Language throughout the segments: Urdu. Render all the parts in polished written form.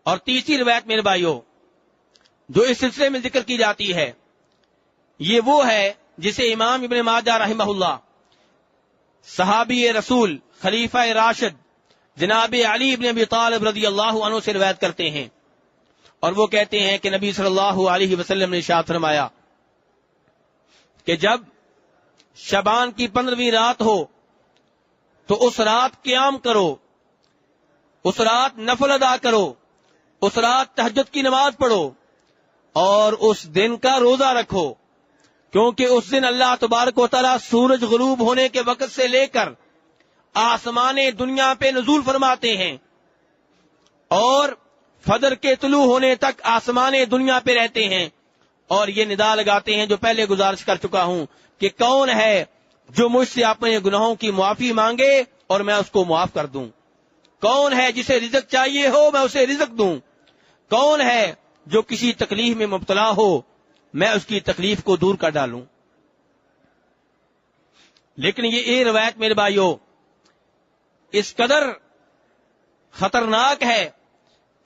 اور تیسری روایت میرے بھائیوں جو اس سلسلے میں ذکر کی جاتی ہے یہ وہ ہے جسے امام ابن ماجہ رحمہ اللہ صحابی رسول خلیفہ راشد جناب علی بن ابی طالب رضی اللہ عنہ سے روایت کرتے ہیں، اور وہ کہتے ہیں کہ نبی صلی اللہ علیہ وسلم نے ارشاد فرمایا کہ جب شعبان کی 15ویں رات ہو تو اس رات قیام کرو، اس رات نفل ادا کرو، اس رات تہجد کی نماز پڑھو اور اس دن کا روزہ رکھو، کیونکہ اس دن اللہ تبارک و تعالی سورج غروب ہونے کے وقت سے لے کر آسمان دنیا پہ نزول فرماتے ہیں اور فجر کے طلوع ہونے تک آسمان دنیا پہ رہتے ہیں، اور یہ ندا لگاتے ہیں جو پہلے گزارش کر چکا ہوں کہ کون ہے جو مجھ سے اپنے گناہوں کی معافی مانگے اور میں اس کو معاف کر دوں، کون ہے جسے رزق چاہیے ہو میں اسے رزق دوں، کون ہے جو کسی تکلیف میں مبتلا ہو میں اس کی تکلیف کو دور کر ڈالوں۔ لیکن یہ روایت میرے بھائیوں اس قدر خطرناک ہے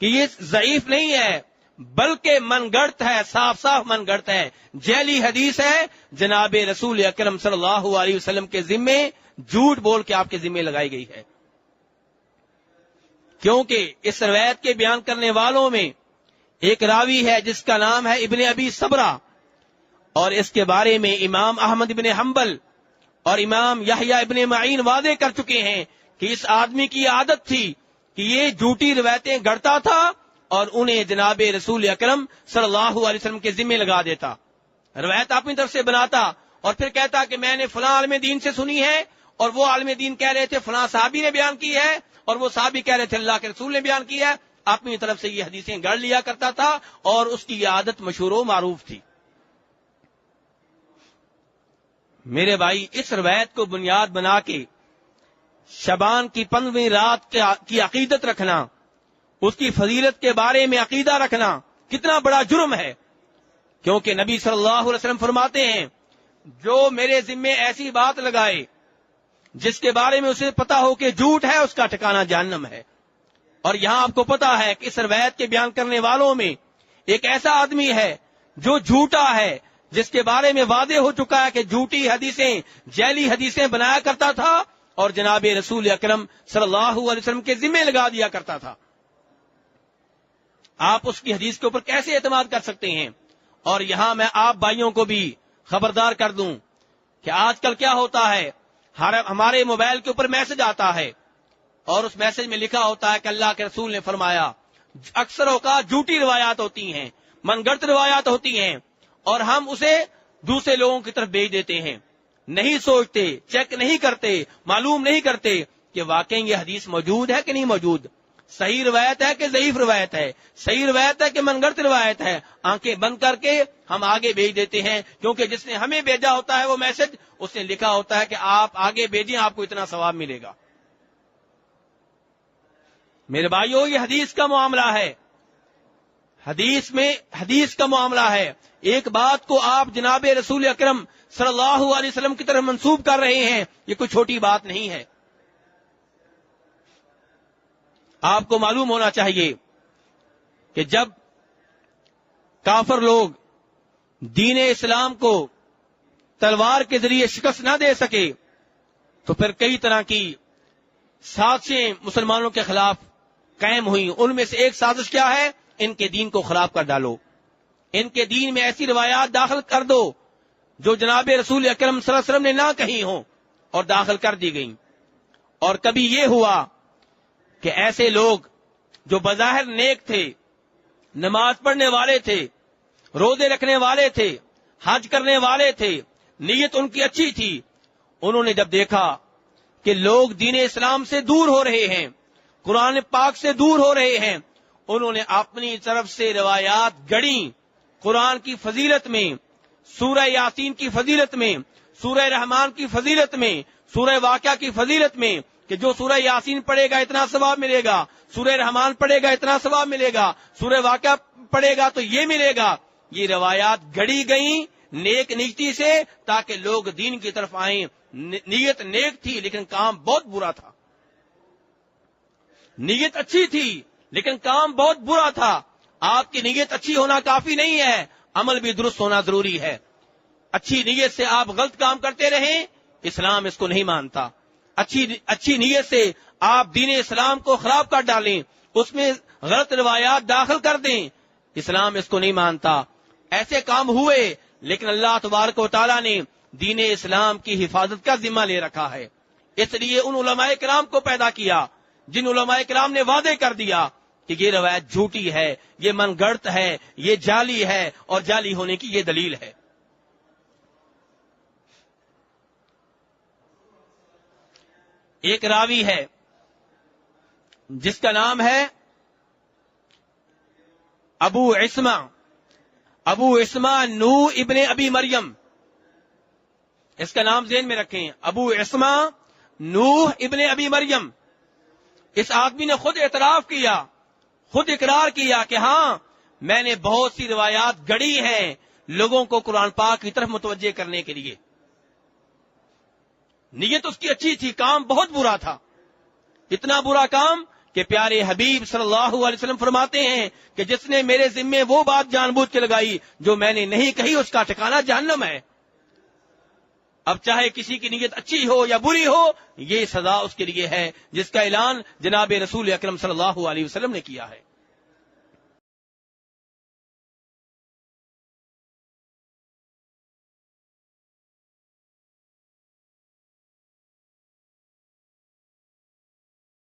کہ یہ ضعیف نہیں ہے بلکہ من گڑت ہے، صاف صاف من گڑت ہے، جعلی حدیث ہے، جناب رسول اکرم صلی اللہ علیہ وسلم کے ذمے جھوٹ بول کے آپ کے ذمے لگائی گئی ہے، کیونکہ اس روایت کے بیان کرنے والوں میں ایک راوی ہے جس کا نام ہے ابن ابی صبرہ، اور اس کے بارے میں امام احمد ابن حنبل اور امام یحییٰ ابن معین واضح کر چکے ہیں کہ اس آدمی کی عادت تھی کہ یہ جھوٹی روایتیں گڑتا تھا اور انہیں جناب رسول اکرم صلی اللہ علیہ وسلم کے ذمے لگا دیتا، روایت اپنی طرف سے بناتا اور پھر کہتا کہ میں نے فلاں عالم دین سے سنی ہے اور وہ عالم دین کہہ رہے تھے فلاں صحابی نے بیان کی ہے اور وہ صحابی کہہ رہے تھے اللہ کے رسول نے بیان کی ہے، اپنی طرف سے یہ حدیثیں گڑ لیا کرتا تھا اور اس کی یہ عادت مشہور و معروف تھی۔ میرے بھائی اس روایت کو بنیاد بنا کے شعبان کی 15ویں رات کی عقیدت رکھنا، اس کی فضیلت کے بارے میں عقیدہ رکھنا کتنا بڑا جرم ہے، کیونکہ نبی صلی اللہ علیہ وسلم فرماتے ہیں جو میرے ذمے ایسی بات لگائے جس کے بارے میں اسے پتا ہو کہ جھوٹ ہے اس کا ٹھکانہ جہنم ہے۔ اور یہاں آپ کو پتا ہے کہ اس روایت کے بیان کرنے والوں میں ایک ایسا آدمی ہے جو جھوٹا ہے، جس کے بارے میں واضح ہو چکا ہے کہ جھوٹی حدیثیں جعلی حدیثیں بنایا کرتا تھا اور جناب رسول اکرم صلی اللہ علیہ وسلم کے ذمے لگا دیا کرتا تھا۔ آپ اس کی حدیث کے اوپر کیسے اعتماد کر سکتے ہیں؟ اور یہاں میں آپ بھائیوں کو بھی خبردار کر دوں کہ آج کل کیا ہوتا ہے، ہمارے موبائل کے اوپر میسج آتا ہے اور اس میسج میں لکھا ہوتا ہے کہ اللہ کے رسول نے فرمایا، اکثر اوقات جھوٹی روایات ہوتی ہیں، من گڑت روایات ہوتی ہیں اور ہم اسے دوسرے لوگوں کی طرف بھیج دیتے ہیں، نہیں سوچتے، چیک نہیں کرتے، معلوم نہیں کرتے کہ واقعی یہ حدیث موجود ہے کہ نہیں موجود، صحیح روایت ہے کہ ضعیف روایت ہے، صحیح روایت ہے کہ من گڑت روایت ہے، آنکھیں بند کر کے ہم آگے بھیج دیتے ہیں، کیونکہ جس نے ہمیں بھیجا ہوتا ہے وہ میسج اس نے لکھا ہوتا ہے کہ آپ آگے بھیجیں آپ کو اتنا ثواب ملے گا۔ میرے بھائیو یہ حدیث کا معاملہ ہے، حدیث کا معاملہ ہے، ایک بات کو آپ جناب رسول اکرم صلی اللہ علیہ وسلم کی طرف منسوب کر رہے ہیں، یہ کوئی چھوٹی بات نہیں ہے۔ آپ کو معلوم ہونا چاہیے کہ جب کافر لوگ دین اسلام کو تلوار کے ذریعے شکست نہ دے سکے تو پھر کئی طرح کی سازشیں مسلمانوں کے خلاف قائم ہوئی، ان میں سے ایک سازش کیا ہے؟ ان کے دین کو خراب کر ڈالو، ان کے دین میں ایسی روایات داخل کر دو جو جناب رسول اکرم صلی اللہ علیہ وسلم نے نہ کہی ہوں اور داخل کر دی گئیں۔ اور کبھی یہ ہوا کہ ایسے لوگ جو بظاہر نیک تھے، نماز پڑھنے والے تھے، روزے رکھنے والے تھے، حج کرنے والے تھے، نیت ان کی اچھی تھی، انہوں نے جب دیکھا کہ لوگ دین اسلام سے دور ہو رہے ہیں، قرآن پاک سے دور ہو رہے ہیں، انہوں نے اپنی طرف سے روایات گڑیں، قرآن کی فضیلت میں، سورہ یاسین کی فضیلت میں، سورہ رحمان کی فضیلت میں، سورہ واقعہ کی فضیلت میں، کہ جو سورہ یاسین پڑھے گا اتنا ثواب ملے گا، سورہ رحمان پڑھے گا اتنا ثواب ملے گا، سورہ واقعہ پڑھے گا تو یہ ملے گا۔ یہ روایات گڑی گئیں نیک نیتی سے تاکہ لوگ دین کی طرف آئیں، نیت نیک تھی لیکن کام بہت برا تھا، نیت اچھی تھی لیکن کام بہت برا تھا. آپ کی نیت اچھی ہونا کافی نہیں ہے, عمل بھی درست ہونا ضروری ہے. اچھی نیت سے آپ غلط کام کرتے رہیں, اسلام اس کو نہیں مانتا. اچھی نیت سے آپ دین اسلام کو خراب کر ڈالیں, اس میں غلط روایات داخل کر دیں, اسلام اس کو نہیں مانتا. ایسے کام ہوئے, لیکن اللہ تبارک و تعالیٰ نے دین اسلام کی حفاظت کا ذمہ لے رکھا ہے. اس لیے ان علماء کرام کو پیدا کیا جن علماء کرام نے وعدے کر دیا کہ یہ روایت جھوٹی ہے, یہ من گڑت ہے, یہ جعلی ہے, اور جعلی ہونے کی یہ دلیل ہے. ایک راوی ہے جس کا نام ہے ابو عصمہ نوح ابن ابی مریم. اس کا نام ذہن میں رکھیں, ابو عصمہ نوح ابن ابی مریم. اس آدمی نے خود اعتراف کیا, خود اقرار کیا کہ ہاں میں نے بہت سی روایات گڑھی ہیں لوگوں کو قرآن پاک کی طرف متوجہ کرنے کے لیے. نیت اس کی اچھی تھی, کام بہت برا تھا. اتنا برا کام کہ پیارے حبیب صلی اللہ علیہ وسلم فرماتے ہیں کہ جس نے میرے ذمے وہ بات جان بوجھ کے لگائی جو میں نے نہیں کہی, اس کا ٹھکانہ جہنم ہے. اب چاہے کسی کی نیت اچھی ہو یا بری ہو, یہ سزا اس کے لیے ہے جس کا اعلان جناب رسول اکرم صلی اللہ علیہ وسلم نے کیا ہے.